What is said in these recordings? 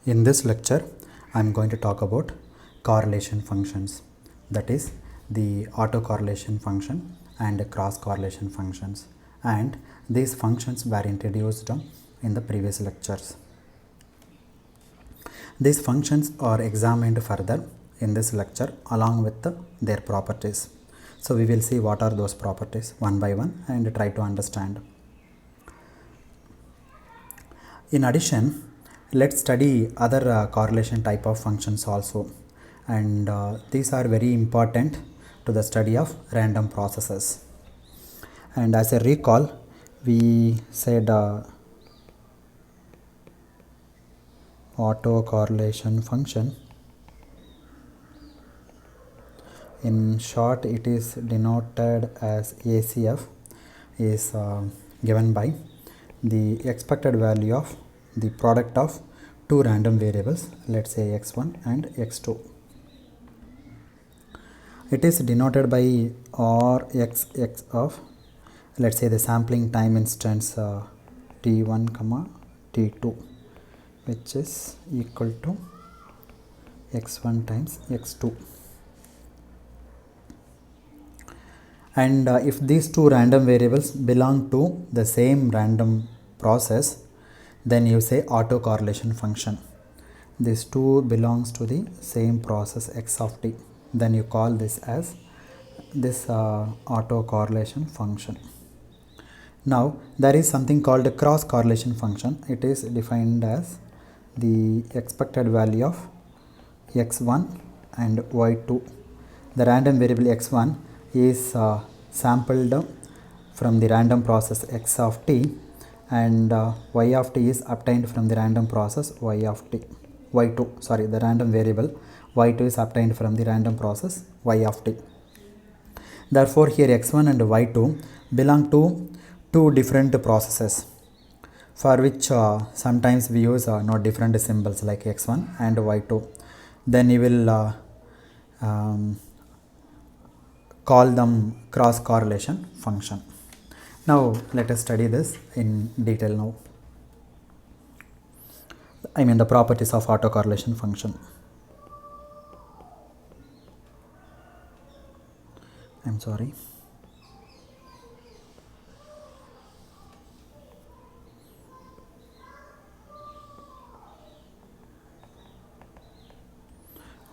In this lecture, I am going to talk about correlation functions, that is the autocorrelation function and cross correlation functions, and these functions were introduced in the previous lectures. These functions are examined further in this lecture along with their properties. So we will see what are those properties one by one and try to understand. In addition, let's study other correlation type of functions also, and these are very important to the study of random processes. And as a recall, we said autocorrelation function. In short, it is denoted as ACF, is given by the expected value of the product of two random variables, let's say x1 and x2. It is denoted by Rxx of, let's say, the sampling time instance t1 comma t2, which is equal to x1 times x2. And if these two random variables belong to the same random process, then you say autocorrelation function. These two belongs to the same process x of t, then you call this as this autocorrelation function. Now there is something called a cross correlation function. It is defined as the expected value of x1 and y2. The random variable x1 is sampled from the random process x of t, and y of t is obtained from the random process y2, sorry, the random variable y2 is obtained from the random process y of t. Therefore here x1 and y2 belong to two different processes, for which sometimes we use different symbols like x1 and y2. Then you will call them cross correlation function. Now let us study this in detail now. I mean the properties of autocorrelation function. I'm sorry.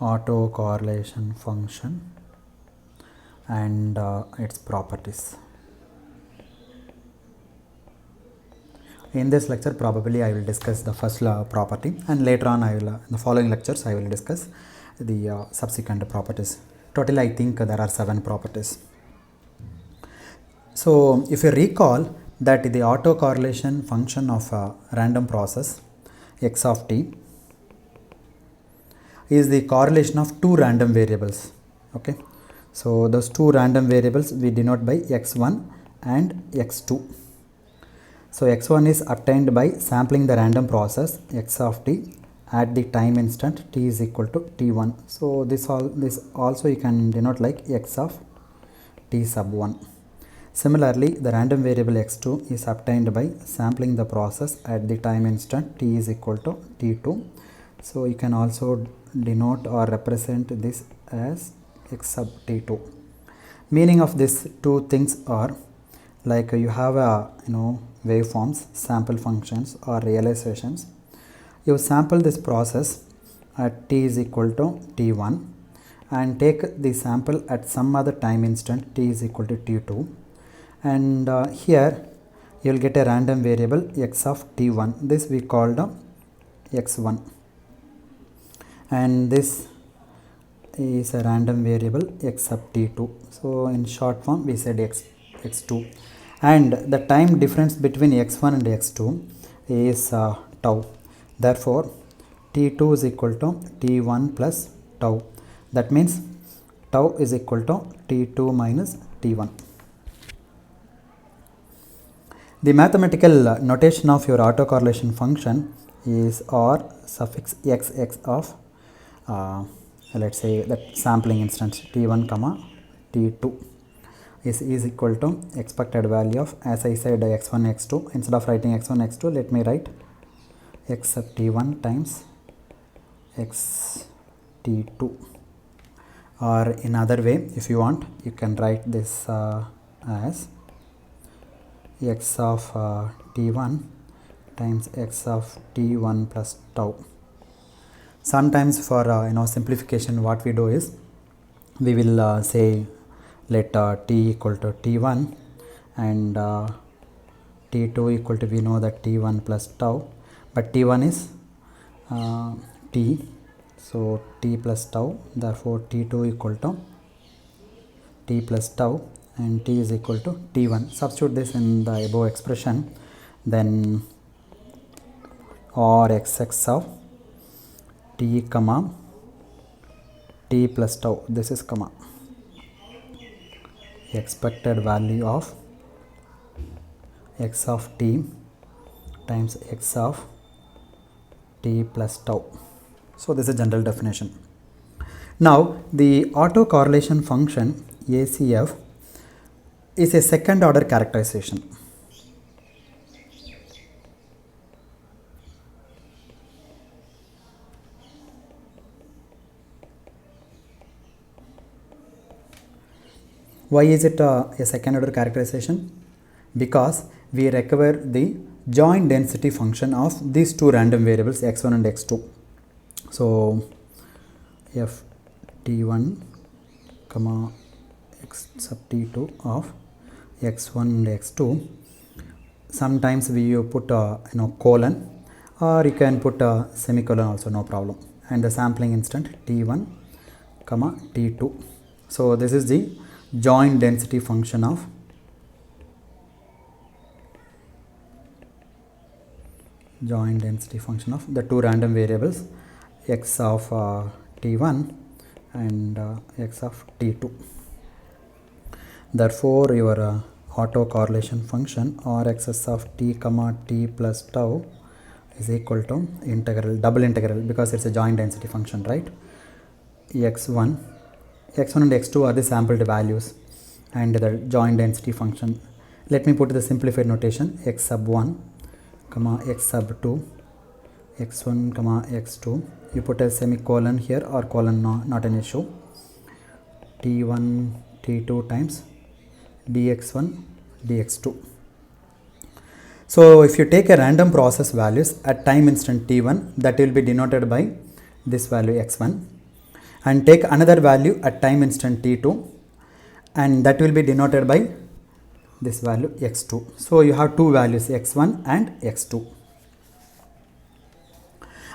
Autocorrelation function and its properties. In this lecture probably I will discuss the first property, and later on I will in the following lectures I will discuss the subsequent properties. Totally I think there are 7 properties. So if you recall that the autocorrelation function of a random process x of t is the correlation of two random variables. Okay, so those two random variables we denote by x1 and x2. So x1 is obtained by sampling the random process x of t at the time instant t is equal to t1. So this also you can denote like x of t sub 1. Similarly, the random variable x2 is obtained by sampling the process at the time instant t is equal to t2. So you can also denote or represent this as x sub t2. Meaning of these two things are, like you have a waveforms, sample functions or realizations. You sample this process at t is equal to t1 and take the sample at some other time instant t is equal to t2, and here you will get a random variable x of t1. This we called x1, and this is a random variable x sub t2. So in short form we said x2, and the time difference between x1 and x2 is tau. Therefore t2 is equal to t1 plus tau. That means tau is equal to t2 minus t1. The mathematical notation of your autocorrelation function is r suffix xx of let's say that sampling instance t1 comma t2 is equal to expected value of, as I said, x1 x2. Instead of writing x1 x2, let me write x sub t1 times x t2, or in other way if you want you can write this as x of t1 times x of t1 plus tau. Sometimes for simplification, what we do is we will say let t equal to t1 and t2 equal to, we know that t1 plus tau, but t1 is t, so t plus tau, therefore t2 equal to t plus tau and t is equal to t1. Substitute this in the above expression, then or xx of t comma t plus tau, this is comma expected value of x of t times x of t plus tau. So this is general definition. Now the autocorrelation function ACF is a second order characterization. Why is it a second order characterization? Because we recover the joint density function of these two random variables x1 and x2. So f t1 comma x sub t2 of x1 and x2. Sometimes we put colon, or you can put a semicolon also, no problem, and the sampling instant t1 comma t2. So this is the joint density function of the two random variables x of t1 and x of t2. Therefore your autocorrelation function or xs of t comma t plus tau is equal to double integral, because it's a joint density function, right? x1 and x2 are the sampled values and the joint density function. Let me put the simplified notation: x sub 1 comma x sub 2, x1 comma x2. You put a semicolon here or colon, not an issue. t1 t2 times dx1 dx2. So if you take a random process values at time instant t1, that will be denoted by this value x1, and take another value at time instant t2, and that will be denoted by this value x2. So you have two values, x1 and x2.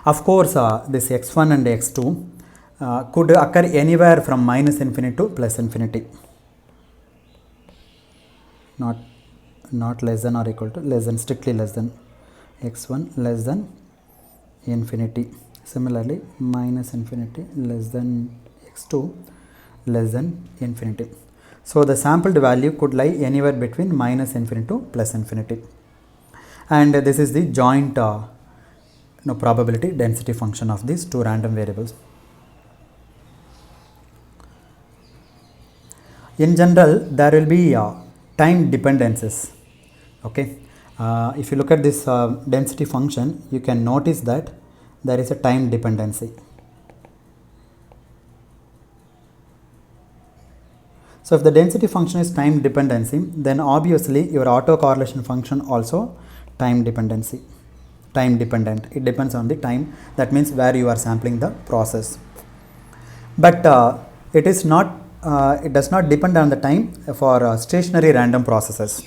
Of course this x1 and x2 could occur anywhere from minus infinity to plus infinity, not less than or equal to, less than, strictly less than. x1 less than infinity, similarly minus infinity less than x2 less than infinity. So the sampled value could lie anywhere between minus infinity to plus infinity, and this is the joint probability density function of these two random variables. In general, there will be time dependencies. Okay, if you look at this density function, you can notice that there is a time dependency. So if the density function is time dependency, then obviously your autocorrelation function also time dependent. It depends on the time, that means where you are sampling the process. But it does not depend on the time for stationary random processes,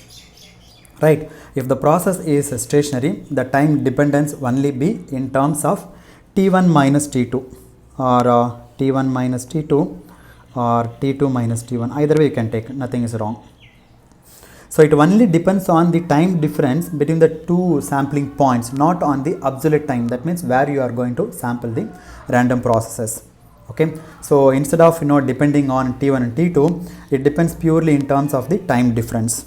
right? If the process is stationary, the time dependence only be in terms of t1 minus t2 or t1 minus t2 or t2 minus t1. Either way you can take, nothing is wrong. So it only depends on the time difference between the two sampling points, not on the absolute time, that means where you are going to sample the random processes. Okay, so instead of depending on t1 and t2, it depends purely in terms of the time difference.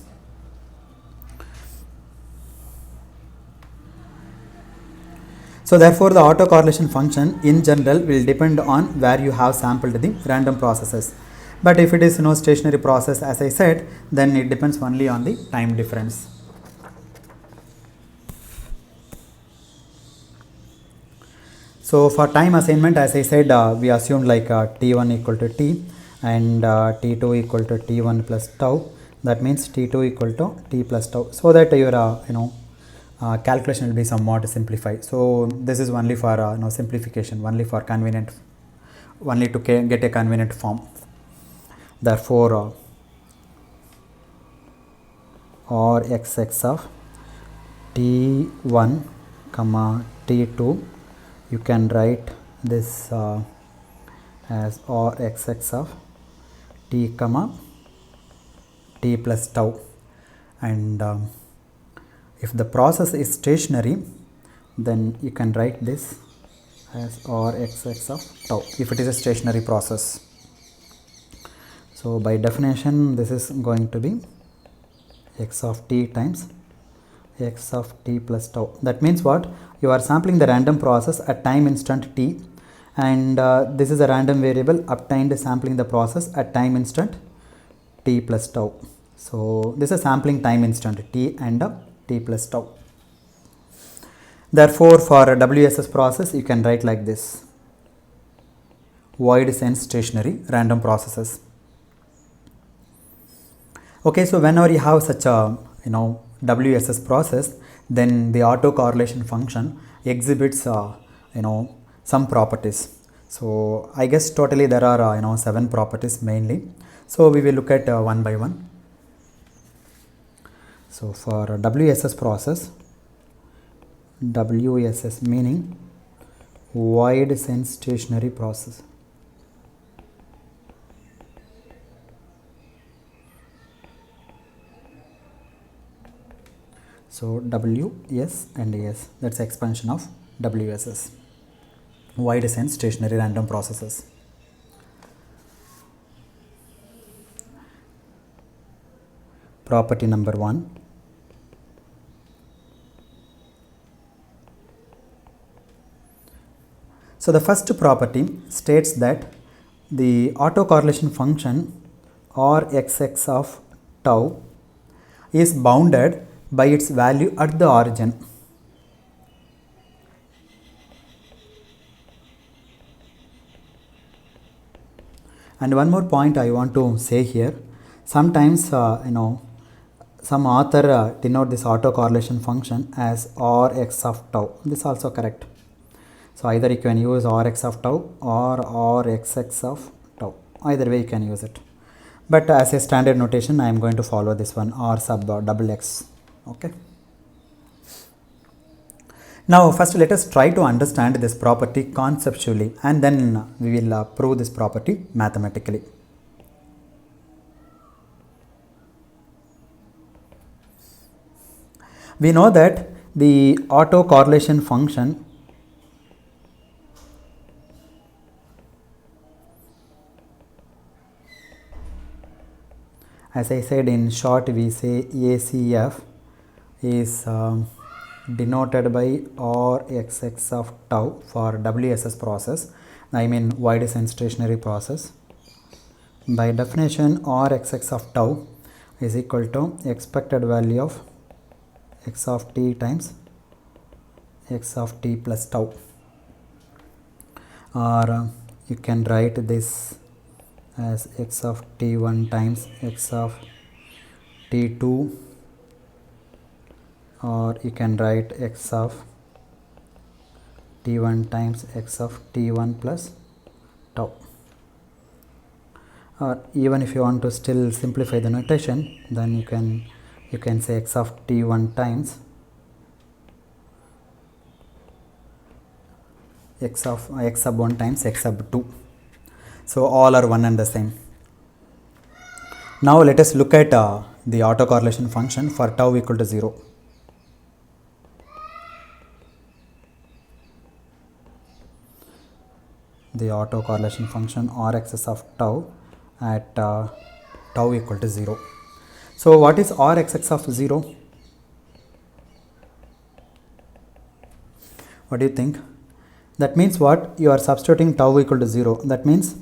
So therefore the autocorrelation function in general will depend on where you have sampled the random processes. But if it is stationary process, as I said, then it depends only on the time difference. So for time assignment, as I said, we assumed like t1 equal to t and t2 equal to t1 plus tau. That means t2 equal to t plus tau, so that your calculation will be somewhat simplified. So this is only for simplification, only for convenient, only to get a convenient form. Therefore or xx of t1 comma t2, you can write this as or xx of t comma t plus tau, and if the process is stationary, then you can write this as or xx of tau if it is a stationary process. So by definition, this is going to be x of t times x of t plus tau. That means what? You are sampling the random process at time instant t, and this is a random variable obtained sampling the process at time instant t plus tau. So this is sampling time instant t and t plus tau. Therefore for a WSS process, you can write like this: void sense stationary random processes. Okay, so whenever you have such a WSS process, then the autocorrelation function exhibits some properties. So I guess totally there are 7 properties mainly. So we will look at one by one. So for WSS process, WSS meaning void sense stationary process. So WS and S, that's expansion of WSS, void sense stationary random processes. Property number 1. So the first property states that the autocorrelation function or xx of tau is bounded by its value at the origin. And one more point I want to say here: sometimes some author denote this autocorrelation function as Rx of tau. This is also correct. So either you can use Rx of tau or Rxx of tau. Either way you can use it. But as a standard notation, I am going to follow this one, R sub double x. Okay. Now first let us try to understand this property conceptually, and then we will prove this property mathematically. We know that the autocorrelation function as I said in short, we say ACF is denoted by Rxx of tau for WSS process, I mean void sense stationary process. By definition, Rxx of tau is equal to expected value of x of t times x of t plus tau, or you can write this as x of t1 times x of t2, or you can write x of t1 times x of t1 plus tau. Or even if you want to still simplify the notation, then you can say x of t1 times x sub 1 times x sub 2. So all are one and the same. Now let us look at the autocorrelation function for tau equal to 0. The autocorrelation function Rxs of tau at tau equal to 0. So what is Rxx of 0? What do you think? That means what? You are substituting tau equal to 0. That means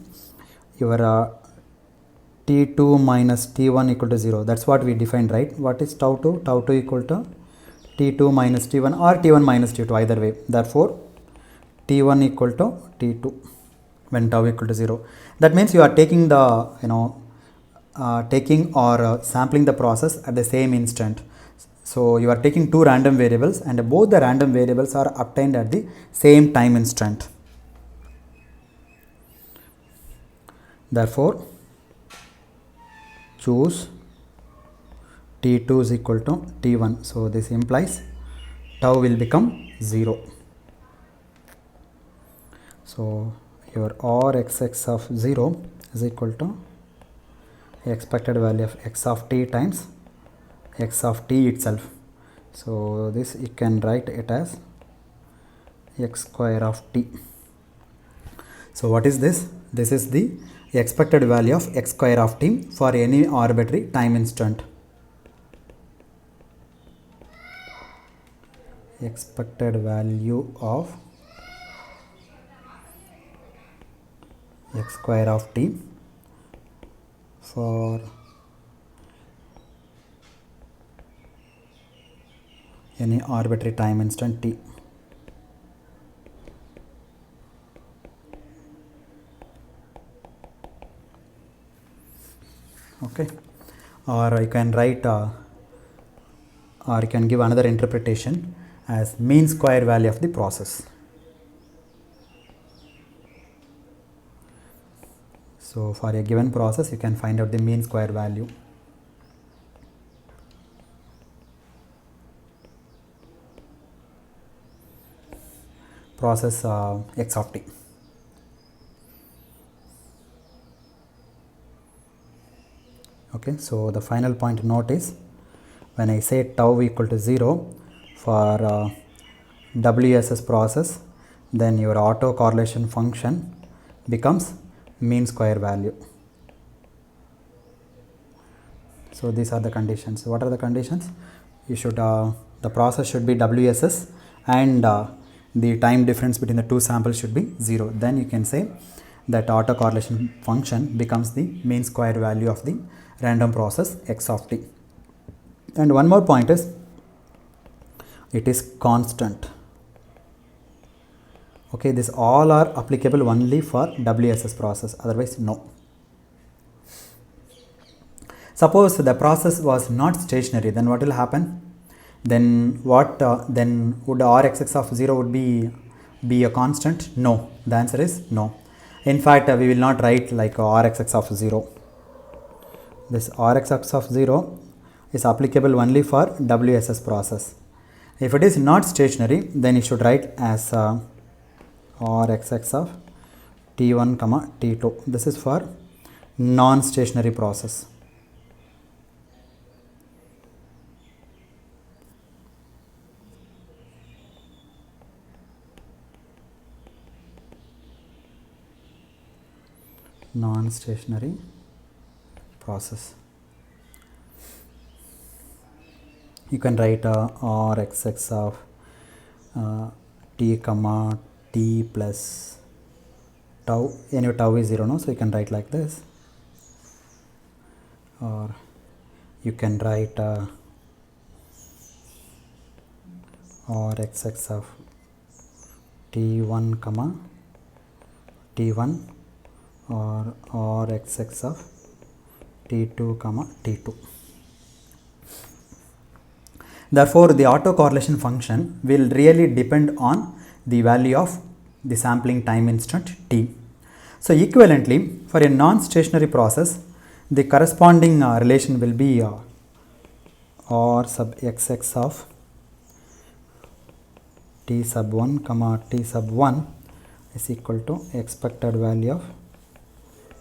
your t2 minus t1 equal to 0. That's what we defined, right? What is tau 2? Tau 2 equal to t2 minus t1 or t1 minus t2, either way. Therefore t1 equal to t2 when tau equal to 0. That means you are taking the taking or sampling the process at the same instant. So you are taking two random variables and both the random variables are obtained at the same time instant. Therefore, choose t2 is equal to t1. So this implies tau will become 0. So your Rxx of 0 is equal to expected value of x of t times x of t itself. So this you can write it as x square of t. So what is this? This is the expected value of x square of t for any arbitrary time instant. Expected value of x square of t for any arbitrary time instant t. Okay, or you can write or you can give another interpretation as mean square value of the process. So for a given process, you can find out the mean square value. Process x of t. Okay, so the final point to note is when I say tau equal to 0 for WSS process, then your autocorrelation function becomes mean square value. So these are the conditions. What are the conditions? You should the process should be WSS and the time difference between the two samples should be 0. Then you can say that autocorrelation function becomes the mean square value of the random process x of t. And one more point is it is constant. Okay, these all are applicable only for WSS process, otherwise no. Suppose the process was not stationary, then what will happen? Then what? Then would Rxx of 0 would be a constant? No. The answer is no. In fact, we will not write like Rxx of 0. This Rxx of 0 is applicable only for WSS process. If it is not stationary, then you should write as Rxx of t1 comma t2. This is for non-stationary process. Non-stationary process. You can write Rxx of t comma t plus tau. Anyway, tau is 0, no? So you can write like this, or you can write Rxx of t1 comma t1 or Rxx of t2 comma t2. Therefore, the autocorrelation function will really depend on the value of the sampling time instant t. So equivalently, for a non-stationary process, the corresponding relation will be R sub xx of t sub 1 comma t sub 1 is equal to expected value of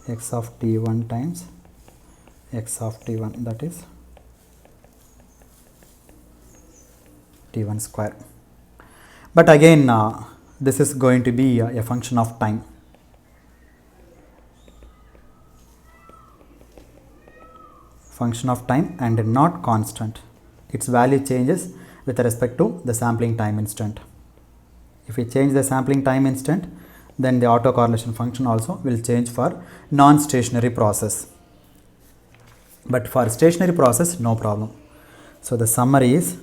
x of t1 times x of t1, that is t1 square. But again, this is going to be a function of time. Function of time and not constant. Its value changes with respect to the sampling time instant. If we change the sampling time instant, then the autocorrelation function also will change for non-stationary process. But for stationary process, no problem. So the summary is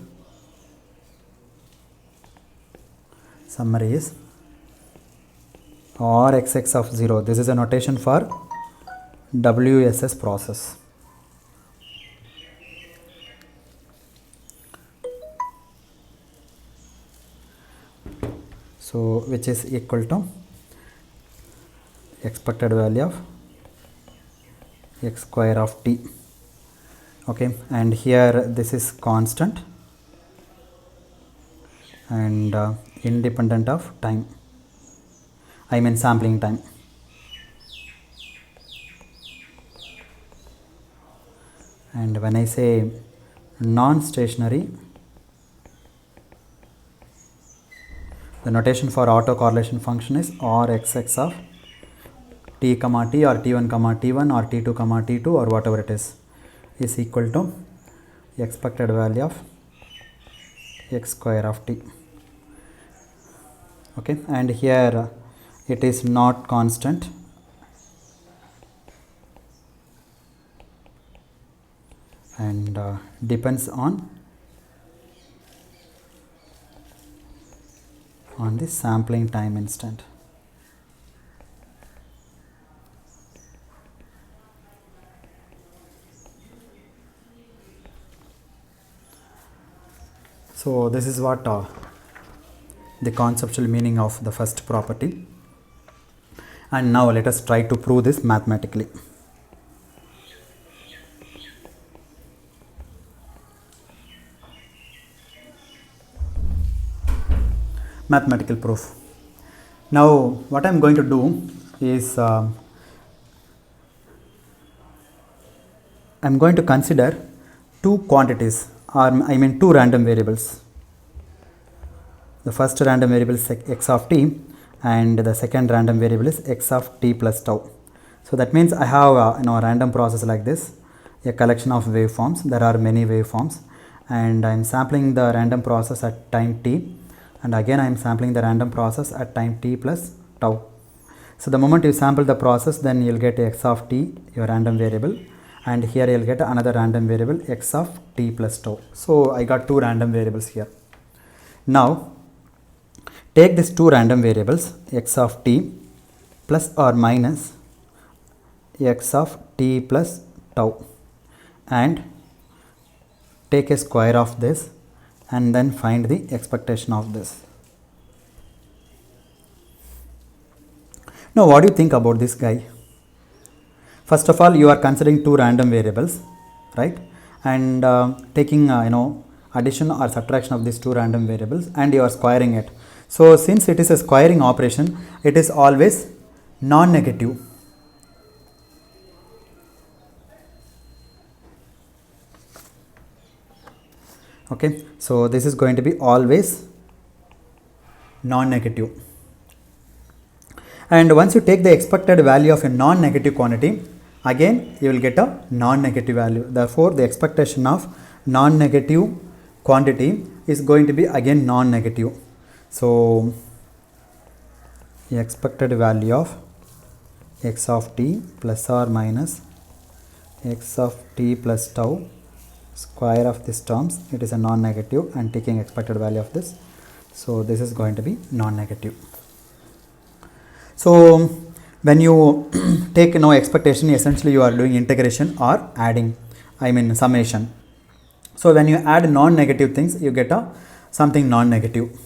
or xx of 0. This is a notation for WSS process. So which is equal to expected value of x square of t. Okay, and here this is constant and independent of time, I mean sampling time. And when I say non-stationary, the notation for autocorrelation function is Rxx of t comma t or t1 comma t1 or t2 comma t2 or whatever it is equal to expected value of x square of t. Okay, and here it is not constant, and depends on the sampling time instant. So this is what the conceptual meaning of the first property, and now let us try to prove this mathematically. Mathematical proof. Now what I am going to do is I am going to consider two quantities, or I mean two random variables. The first random variable is x of t and the second random variable is x of t plus tau. So that means I have a random process like this, a collection of waveforms. There are many waveforms, and I am sampling the random process at time t, and again I am sampling the random process at time t plus tau. So the moment you sample the process, then you will get x of t, your random variable, and here you will get another random variable x of t plus tau. So I got two random variables here. Now take these two random variables x of t plus or minus x of t plus tau and take a square of this and then find the expectation of this. Now what do you think about this guy? First of all, you are considering two random variables, right, and taking addition or subtraction of these two random variables, and you are squaring it. So since it is a squaring operation, it is always non-negative. Okay, so this is going to be always non-negative, and once you take the expected value of a non-negative quantity, again you will get a non-negative value. Therefore the expectation of non-negative quantity is going to be again non-negative. So the expected value of x of t plus or minus x of t plus tau square of these terms, it is a non-negative, and taking expected value of this, so this is going to be non-negative. So when you take expectation, essentially you are doing integration or adding, I mean summation. So when you add non-negative things, you get something non-negative,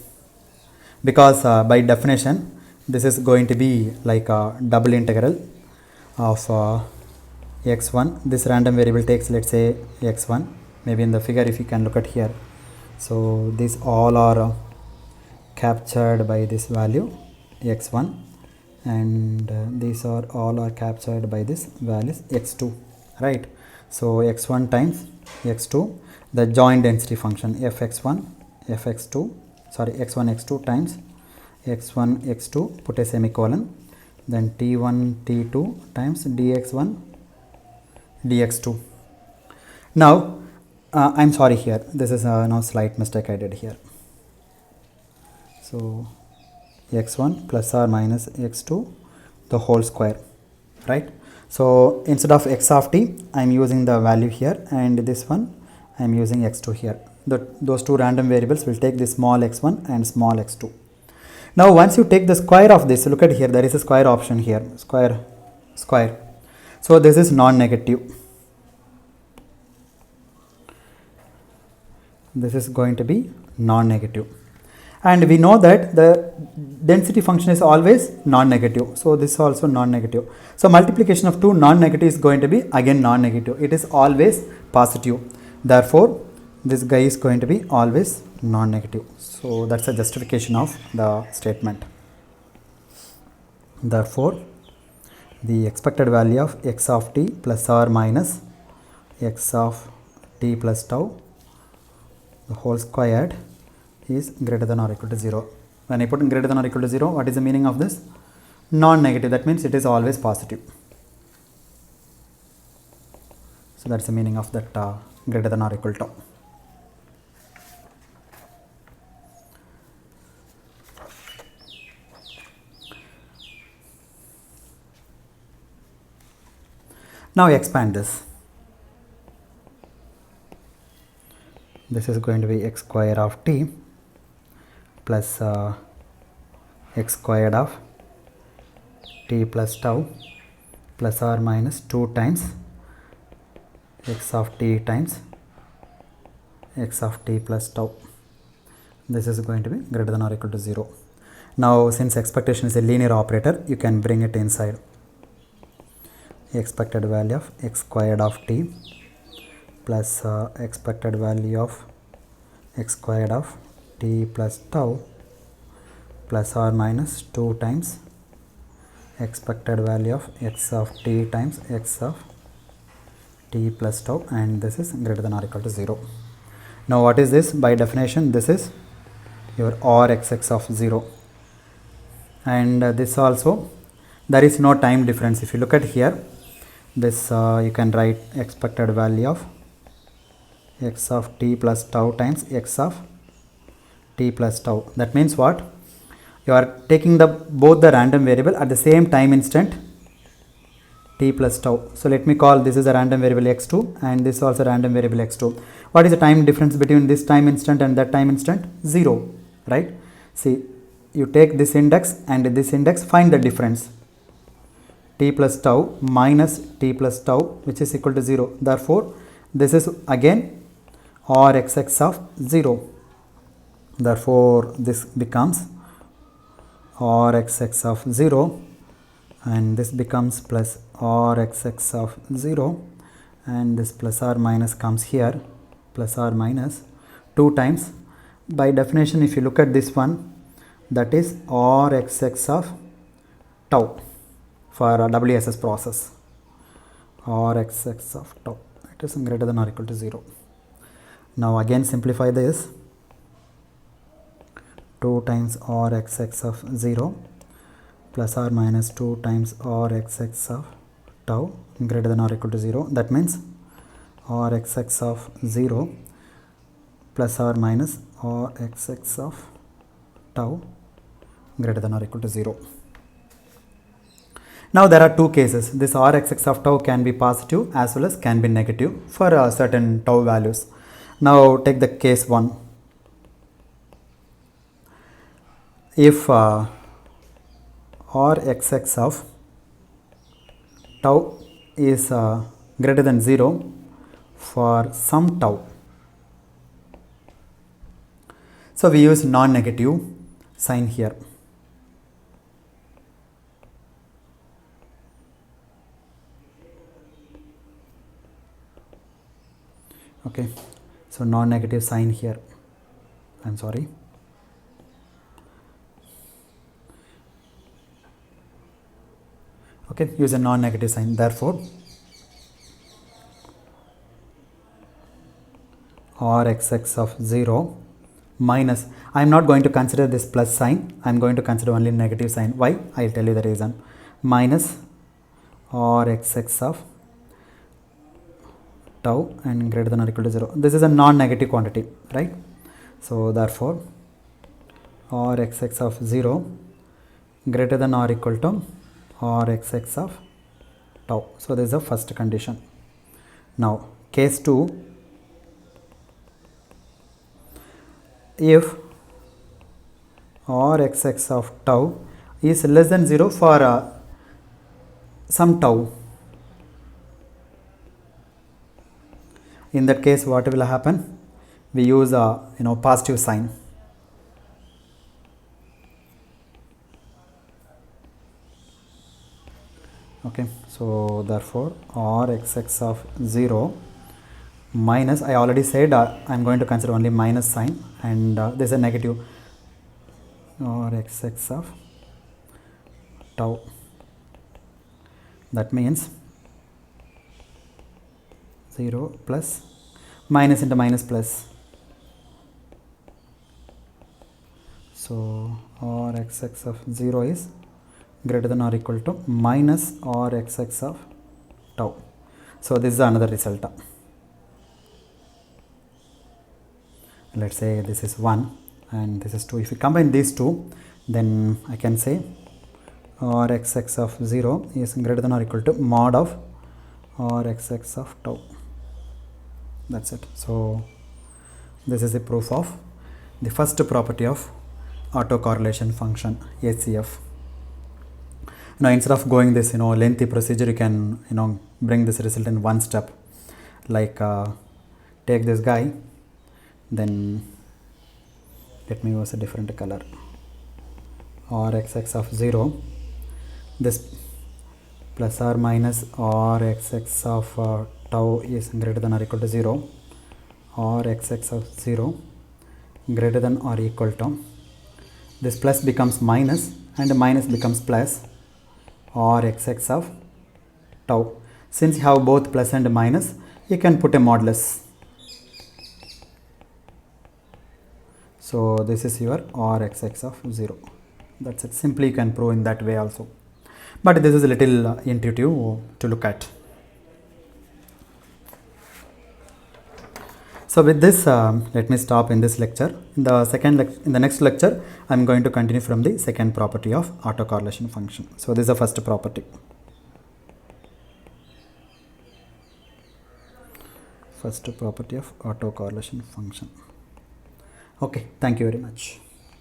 because by definition this is going to be like a double integral of x1. This random variable takes, let's say, x1, maybe in the figure if you can look at here. So these all are captured by this value x1, and these are all are captured by this value x2, right? So x1 times x2, the joint density function fx1 fx2, sorry, x1 x2 times x1 x2, put a semicolon, then t1 t2 times dx1 dx2. Now I'm sorry, here this is now slight mistake I did here. So x1 plus or minus x2 the whole square, right? So instead of x of t, I am using the value here, and this one I am using x2 here. Those two random variables will take this small x1 and small x2. Now once you take the square of this, look at here, there is a square option here, square. So this is non-negative. This is going to be non-negative. And we know that the density function is always non-negative. So this is also non-negative. So multiplication of two non-negative is going to be again non-negative. It is always positive. Therefore, this guy is going to be always non-negative. So that's a justification of the statement. Therefore, the expected value of x of t plus or minus x of t plus tau, the whole squared, is greater than or equal to 0. When I put in greater than or equal to 0, what is the meaning of this? Non-negative. That means it is always positive. So that's the meaning of that greater than or equal to. Now expand this. This is going to be x square of t plus x squared of t plus tau plus or minus 2 times x of t times x of t plus tau. This is going to be greater than or equal to 0. Now since expectation is a linear operator, you can bring it inside. Expected value of x squared of t plus expected value of x squared of t plus tau plus or minus 2 times expected value of x of t times x of t plus tau, and this is greater than or equal to 0. Now what is this? By definition, this is your Rxx of 0, and this also, there is no time difference. If you look at here, this you can write expected value of x of t plus tau times x of t plus tau. That means what? You are taking both the random variable at the same time instant t plus tau. So let me call this is a random variable x2 and this is also random variable x2. What is the time difference between this time instant and that time instant? 0, right? See, you take this index and this index, find the difference. T plus tau minus t plus tau, which is equal to 0. Therefore, this is again Rxx of 0. Therefore, this becomes Rxx of 0, and this becomes plus Rxx of 0, and this plus or minus comes here, plus or minus 2 times. By definition, if you look at this one, that is Rxx of tau for a WSS process. Rxx of tau, it is greater than or equal to 0. Now again simplify this. 2 times Rxx of 0 plus or minus 2 times Rxx of tau greater than or equal to 0. That means Rxx of 0 plus or minus Rxx of tau greater than or equal to 0. Now there are two cases. This Rxx of tau can be positive as well as can be negative for certain tau values. Now take the case 1. If Rxx of tau is greater than 0 for some tau, so we use non-negative sign here. Okay, so non-negative sign here. I'm sorry. Okay, use a non-negative sign. Therefore, Rxx of 0 minus, I am not going to consider this plus sign, I am going to consider only negative sign. Why? I will tell you the reason. Minus Rxx of tau and greater than or equal to 0. This is a non-negative quantity, right? So therefore, Rxx of 0 greater than or equal to Rxx of tau. So this is the first condition. Now case 2, if or xx of tau is less than 0 for some tau. In that case, what will happen? We use positive sign. Okay, so therefore r xx of 0 minus, I already said I am going to consider only minus sign, and there is a negative, or xx of tau. That means 0 plus minus into minus plus. So r xx of 0 is greater than or equal to minus r xx of tau. So this is another result. Let's say this is 1 and this is 2. If you combine these two, then I can say r xx of 0 is greater than or equal to mod of r xx of tau. That's it. So this is the proof of the first property of autocorrelation function, ACF. Now instead of going this lengthy procedure, you can bring this result in one step. Like take this guy, then let me use a different color, r xx of 0, this plus or minus r xx of tau is greater than or equal to 0, r xx of 0 greater than or equal to, this plus becomes minus and minus becomes plus, r xx of tau. Since you have both plus and minus, you can put a modulus. So this is your r xx of 0. That's it. Simply you can prove in that way also, but this is a little intuitive to look at. So with this, let me stop in this lecture. In the next lecture, I am going to continue from the second property of autocorrelation function. So this is the first property. First property of autocorrelation function. Okay, thank you very much.